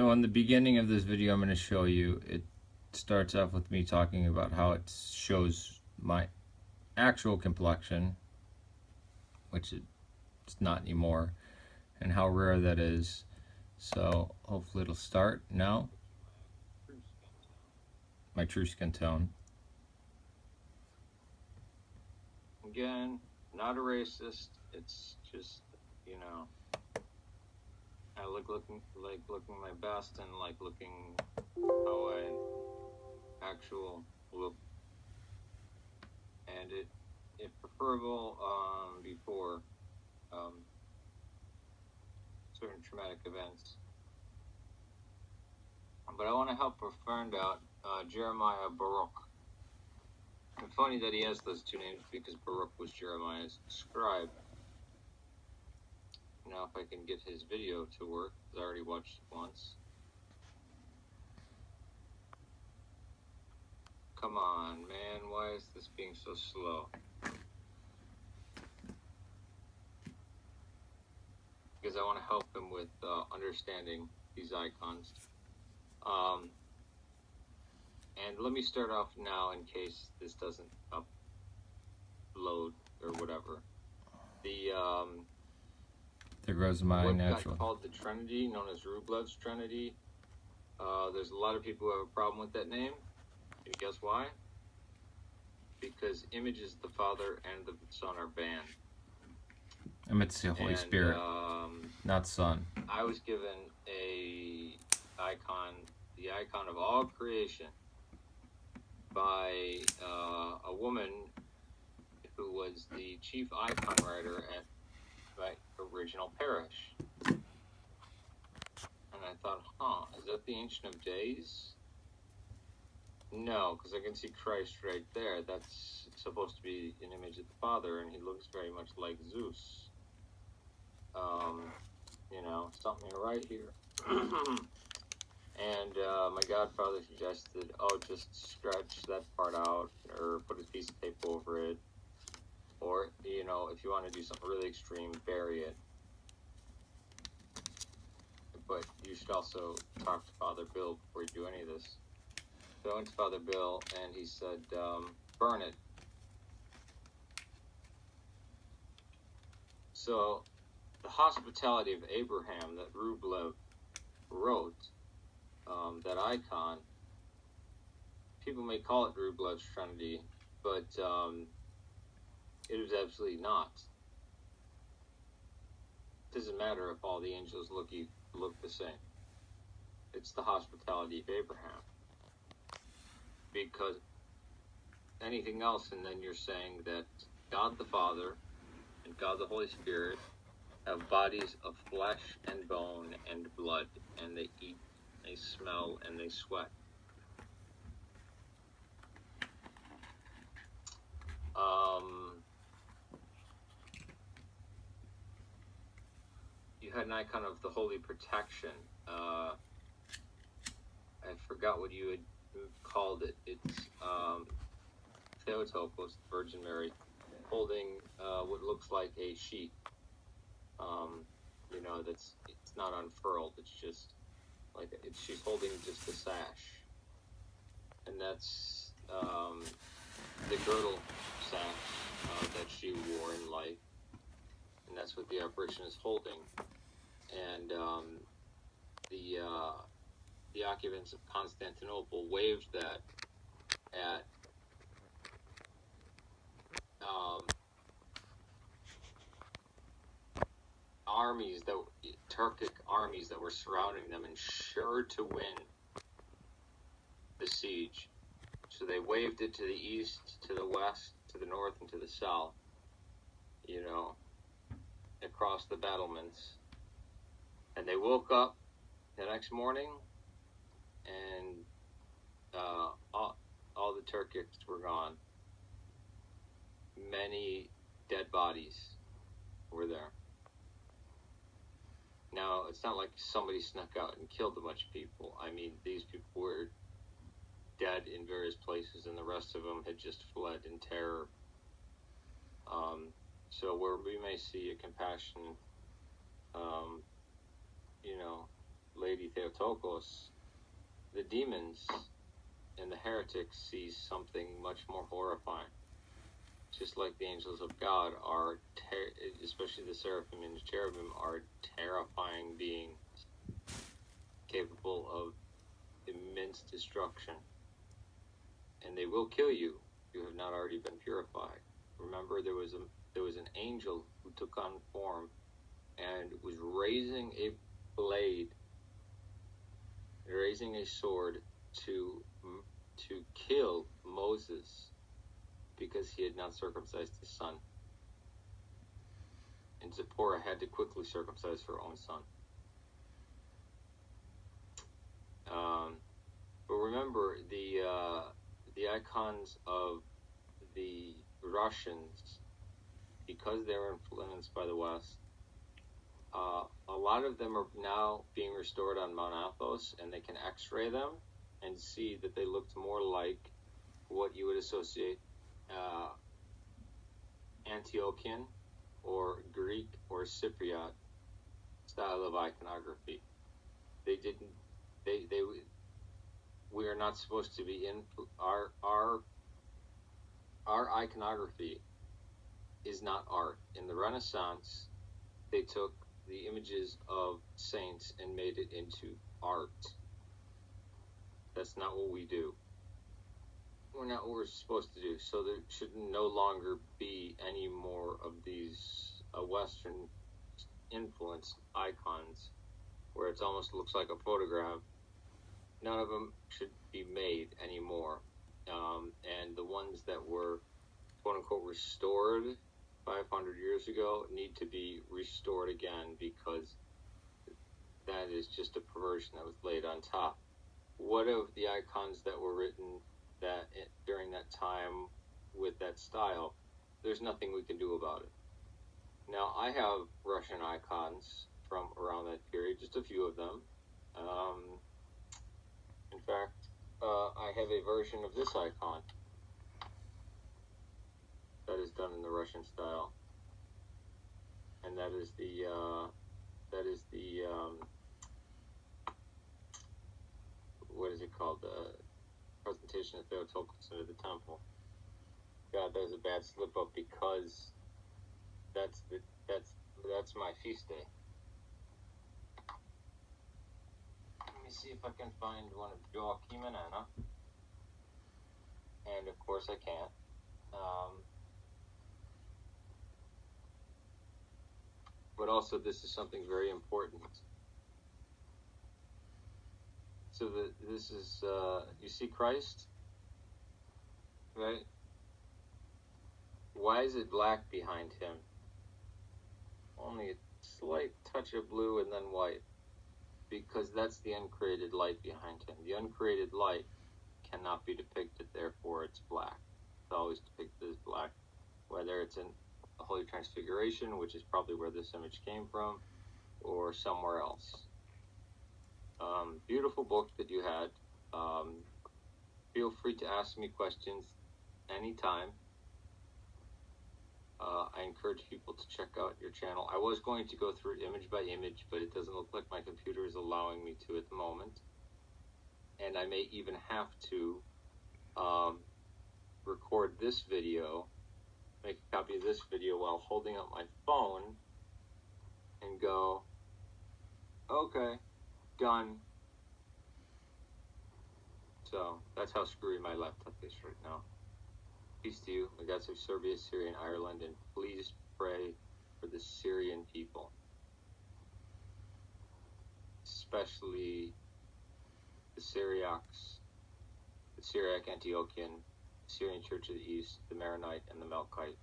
So in the beginning of this video, I'm going to show you, it starts off with me talking about how it shows my actual complexion, which it's not anymore, and how rare that is. So hopefully it'll start now. My true skin tone. Again, not a racist. It's just, you know, I like looking my best and like looking how I actual look, and if preferable before certain traumatic events. But I want to help a friend out, Jeremiah Baruch. It's funny that he has those two names because Baruch was Jeremiah's scribe. Now if I can get his video to work, because I already watched it once. Come on, man, why is this being so slow? Because I want to help him with understanding these icons. And let me start off now in case this doesn't upload or whatever. There goes my what natural. got called the Trinity, known as Rublev's Trinity. There's a lot of people who have a problem with that name. Can you guess why? Because images of the Father and the Son are banned. It's the Holy Spirit, not Son. I was given the icon of all creation, by a woman who was the chief icon writer at my original parish. And I thought, is that the Ancient of Days? No, because I can see Christ right there. That's supposed to be an image of the Father, and he looks very much like Zeus. You know, something right here. And my godfather suggested, just scratch that part out, or put a piece of tape over it. Or, you know, if you want to do something really extreme, bury it. But you should also talk to Father Bill before you do any of this. So I went to Father Bill, and he said, burn it. So, the Hospitality of Abraham that Rublev wrote, that icon, people may call it Rublev's Trinity, but it is absolutely not. It doesn't matter if all the angels look the same. It's the Hospitality of Abraham. Because anything else, and then you're saying that God the Father and God the Holy Spirit have bodies of flesh and bone and blood, and they eat, they smell, and they sweat. You had an icon of the Holy Protection. I forgot what you had called it. It's Theotokos, the Virgin Mary, holding what looks like a sheet. You know, it's not unfurled. It's just like she's holding just a sash, and that's the girdle sash that she wore in life, and that's what the apparition is holding. And the occupants of Constantinople waved that at Turkic armies that were surrounding them and sure to win the siege. So they waved it to the east, to the west, to the north, and to the south, you know, across the battlements. And they woke up the next morning, and all the Turkics were gone. Many dead bodies were there. Now, it's not like somebody snuck out and killed a bunch of people. I mean, these people were dead in various places, and the rest of them had just fled in terror. So where we may see a compassion, you know, Lady Theotokos, the demons and the heretics see something much more horrifying. Just like the angels of God are, especially the seraphim and the cherubim, are terrifying beings capable of immense destruction. And they will kill you if you have not already been purified. Remember, there was an angel who took on form and was raising a blade, raising a sword to kill Moses because he had not circumcised his son. And Zipporah had to quickly circumcise her own son. But remember, the icons of the Russians, because they're influenced by the West, a lot of them are now being restored on Mount Athos, and they can x-ray them and see that they looked more like what you would associate Antiochian or Greek or Cypriot style of iconography. We are not supposed to be in our iconography is not art. In the Renaissance, they took the images of saints and made it into art. That's not what we do. We're not what we're supposed to do. So there should no longer be any more of these Western influenced icons where it almost looks like a photograph. None of them should be made anymore. And the ones that were quote unquote restored 500 years ago need to be restored again, because that is just a perversion that was laid on top. What of the icons that were written during that time with that style? There's nothing we can do about it. Now, I have Russian icons from around that period, just a few of them. In fact, I have a version of this icon that is done in the Russian style, and that is the what is it called? The presentation of Theotokos into the temple. God, that was a bad slip up, because that's my feast day. Let me see if I can find one of Joachim and Anna, and of course I can't. But also, this is something very important. So this is, you see Christ, right? Why is it black behind him? Only a slight touch of blue and then white, because that's the uncreated light behind him. The uncreated light cannot be depicted, therefore it's black. It's always depicted as black, whether it's in the Holy Transfiguration, which is probably where this image came from, or somewhere else. Beautiful book that you had. Feel free to ask me questions anytime. I encourage people to check out your channel. I was going to go through image by image, but it doesn't look like my computer is allowing me to at the moment. And I may even have to record this video, make a copy of this video while holding up my phone and go, okay, done. So that's how screwy my laptop is right now. Peace to you. May God save Serbia, Syria, and Ireland, and please pray for the Syrian people, especially the Syriacs, the Syriac Antiochian, Syrian Church of the East, the Maronite, and the Melkite.